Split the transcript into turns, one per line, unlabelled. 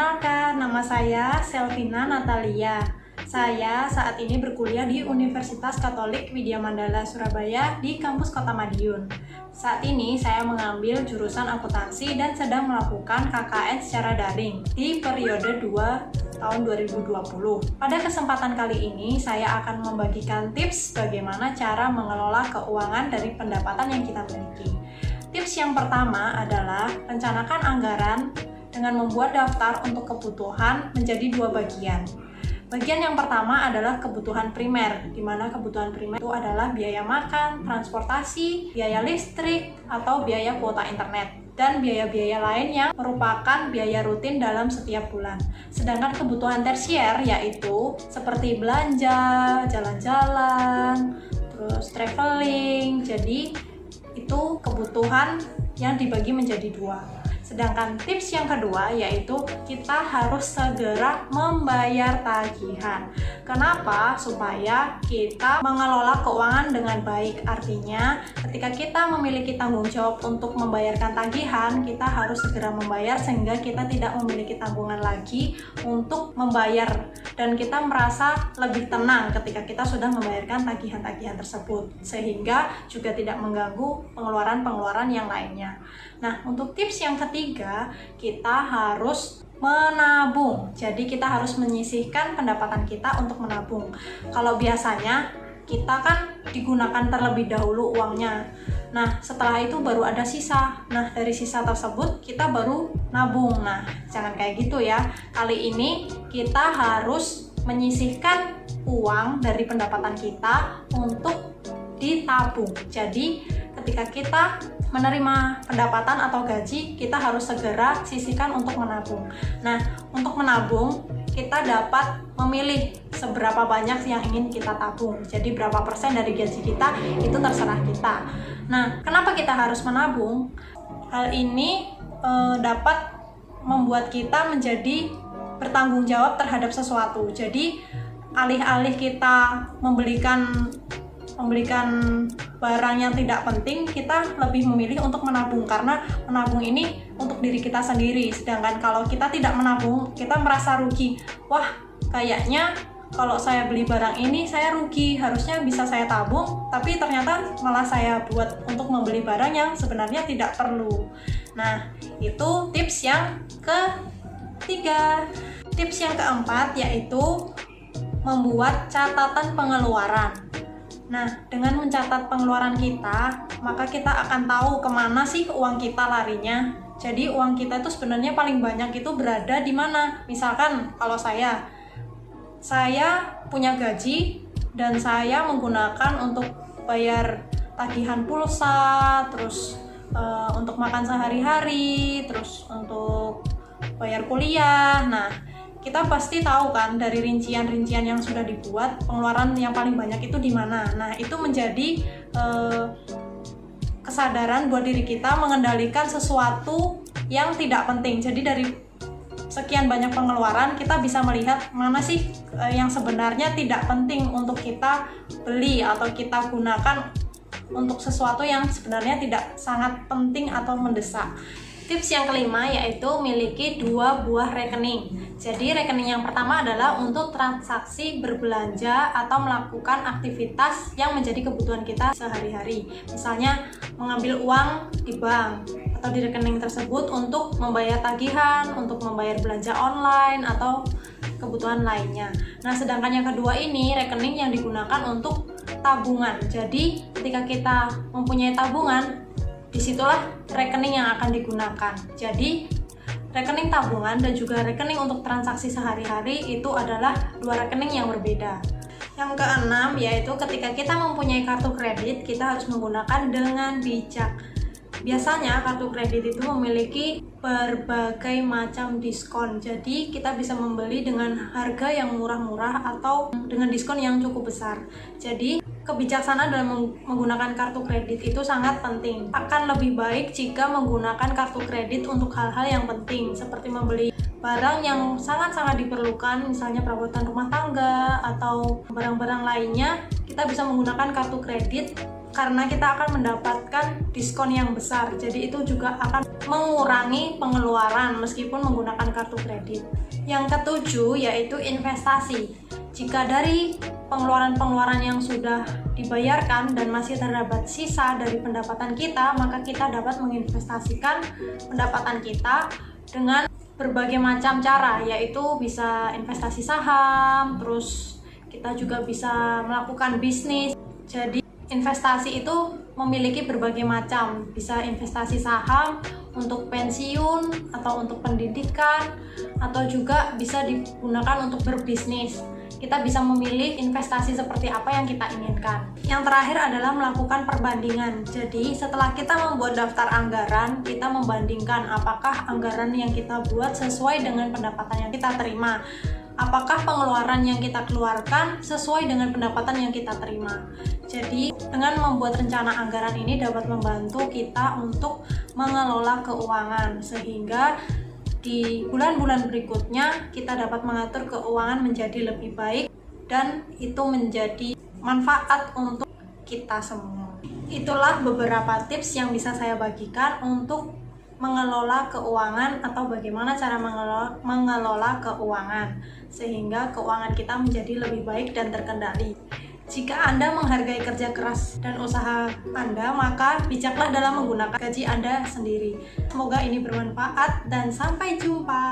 Perkenalkan, nama saya Selvina Natalia. Saya saat ini berkuliah di Universitas Katolik Widya Mandala Surabaya di kampus Kota Madiun. Saat ini saya mengambil jurusan akuntansi dan sedang melakukan KKN secara daring di periode 2 tahun 2020. Pada kesempatan kali ini saya akan membagikan tips bagaimana cara mengelola keuangan dari pendapatan yang kita miliki. Tips yang pertama adalah rencanakan anggaran dengan membuat daftar untuk kebutuhan menjadi dua bagian. Bagian yang pertama adalah kebutuhan primer, di mana kebutuhan primer itu adalah biaya makan, transportasi, biaya listrik, atau biaya kuota internet, dan biaya-biaya lain yang merupakan biaya rutin dalam setiap bulan. Sedangkan kebutuhan tersier yaitu seperti belanja, jalan-jalan, terus traveling. Jadi itu kebutuhan yang dibagi menjadi dua. Sedangkan tips yang kedua yaitu kita harus segera membayar tagihan. Kenapa? Supaya kita mengelola keuangan dengan baik. Artinya, ketika kita memiliki tanggung jawab untuk membayarkan tagihan, kita harus segera membayar sehingga kita tidak memiliki tabungan lagi untuk membayar, dan kita merasa lebih tenang ketika kita sudah membayarkan tagihan-tagihan tersebut, sehingga juga tidak mengganggu pengeluaran-pengeluaran yang lainnya. Nah, untuk tips yang ketiga, kita harus menabung. Jadi kita harus menyisihkan pendapatan kita untuk menabung. Kalau biasanya kita kan digunakan terlebih dahulu uangnya. Nah, setelah itu baru ada sisa. Nah, dari sisa tersebut kita baru nabung. Nah, jangan kayak gitu ya. Kali ini kita harus menyisihkan uang dari pendapatan kita untuk ditabung. Jadi, ketika kita menerima pendapatan atau gaji, kita harus segera sisihkan untuk menabung. Nah, untuk menabung, kita dapat memilih seberapa banyak yang ingin kita tabung. Jadi, berapa persen dari gaji kita, itu terserah kita. Nah, kenapa kita harus menabung? Hal ini dapat membuat kita menjadi bertanggung jawab terhadap sesuatu. Jadi, alih-alih kita membelikan barang yang tidak penting, kita lebih memilih untuk menabung, karena menabung ini untuk diri kita sendiri. Sedangkan kalau kita tidak menabung, kita merasa rugi. Wah, kayaknya kalau saya beli barang ini saya rugi, harusnya bisa saya tabung, tapi ternyata malah saya buat untuk membeli barang yang sebenarnya tidak perlu. Nah, itu tips yang ketiga. Tips yang keempat yaitu membuat catatan pengeluaran. Nah, dengan mencatat pengeluaran kita, maka kita akan tahu kemana sih uang kita larinya. Jadi uang kita itu sebenarnya paling banyak itu berada di mana. Misalkan kalau saya punya gaji dan saya menggunakan untuk bayar tagihan pulsa, terus untuk makan sehari-hari, terus untuk bayar kuliah. Nah, kita pasti tahu kan dari rincian-rincian yang sudah dibuat, pengeluaran yang paling banyak itu di mana. Nah, itu menjadi kesadaran buat diri kita mengendalikan sesuatu yang tidak penting. Jadi dari sekian banyak pengeluaran, kita bisa melihat mana sih yang sebenarnya tidak penting untuk kita beli atau kita gunakan untuk sesuatu yang sebenarnya tidak sangat penting atau mendesak. Tips yang kelima yaitu miliki 2 buah rekening. Jadi rekening yang pertama adalah untuk transaksi berbelanja atau melakukan aktivitas yang menjadi kebutuhan kita sehari-hari. Misalnya mengambil uang di bank atau di rekening tersebut untuk membayar tagihan, untuk membayar belanja online atau kebutuhan lainnya. Nah, sedangkan yang kedua ini rekening yang digunakan untuk tabungan. Jadi ketika kita mempunyai tabungan, disitulah rekening yang akan digunakan. Jadi rekening tabungan dan juga rekening untuk transaksi sehari-hari itu adalah 2 rekening yang berbeda. Yang keenam yaitu ketika kita mempunyai kartu kredit, kita harus menggunakan dengan bijak. Biasanya kartu kredit itu memiliki berbagai macam diskon. Jadi kita bisa membeli dengan harga yang murah-murah atau dengan diskon yang cukup besar. Jadi kebijaksanaan dalam menggunakan kartu kredit itu sangat penting. Akan lebih baik jika menggunakan kartu kredit untuk hal-hal yang penting seperti membeli barang yang sangat-sangat diperlukan, misalnya perabotan rumah tangga atau barang-barang lainnya, kita bisa menggunakan kartu kredit karena kita akan mendapatkan diskon yang besar. Jadi itu juga akan mengurangi pengeluaran meskipun menggunakan kartu kredit. Yang ketujuh yaitu investasi. Jika dari pengeluaran-pengeluaran yang sudah dibayarkan dan masih terdapat sisa dari pendapatan kita, maka kita dapat menginvestasikan pendapatan kita dengan berbagai macam cara, yaitu bisa investasi saham, terus kita juga bisa melakukan bisnis. Jadi investasi itu memiliki berbagai macam, bisa investasi saham untuk pensiun atau untuk pendidikan, atau juga bisa digunakan untuk berbisnis. Kita bisa memilih investasi seperti apa yang kita inginkan. Yang terakhir adalah melakukan perbandingan. Jadi setelah kita membuat daftar anggaran, kita membandingkan apakah anggaran yang kita buat sesuai dengan pendapatan yang kita terima. Apakah pengeluaran yang kita keluarkan sesuai dengan pendapatan yang kita terima. Jadi dengan membuat rencana anggaran ini dapat membantu kita untuk mengelola keuangan, sehingga di bulan-bulan berikutnya kita dapat mengatur keuangan menjadi lebih baik dan itu menjadi manfaat untuk kita semua. Itulah beberapa tips yang bisa saya bagikan untuk mengelola keuangan atau bagaimana cara mengelola keuangan sehingga keuangan kita menjadi lebih baik dan terkendali. Jika Anda menghargai kerja keras dan usaha Anda, maka bijaklah dalam menggunakan gaji Anda sendiri. Semoga ini bermanfaat dan sampai jumpa.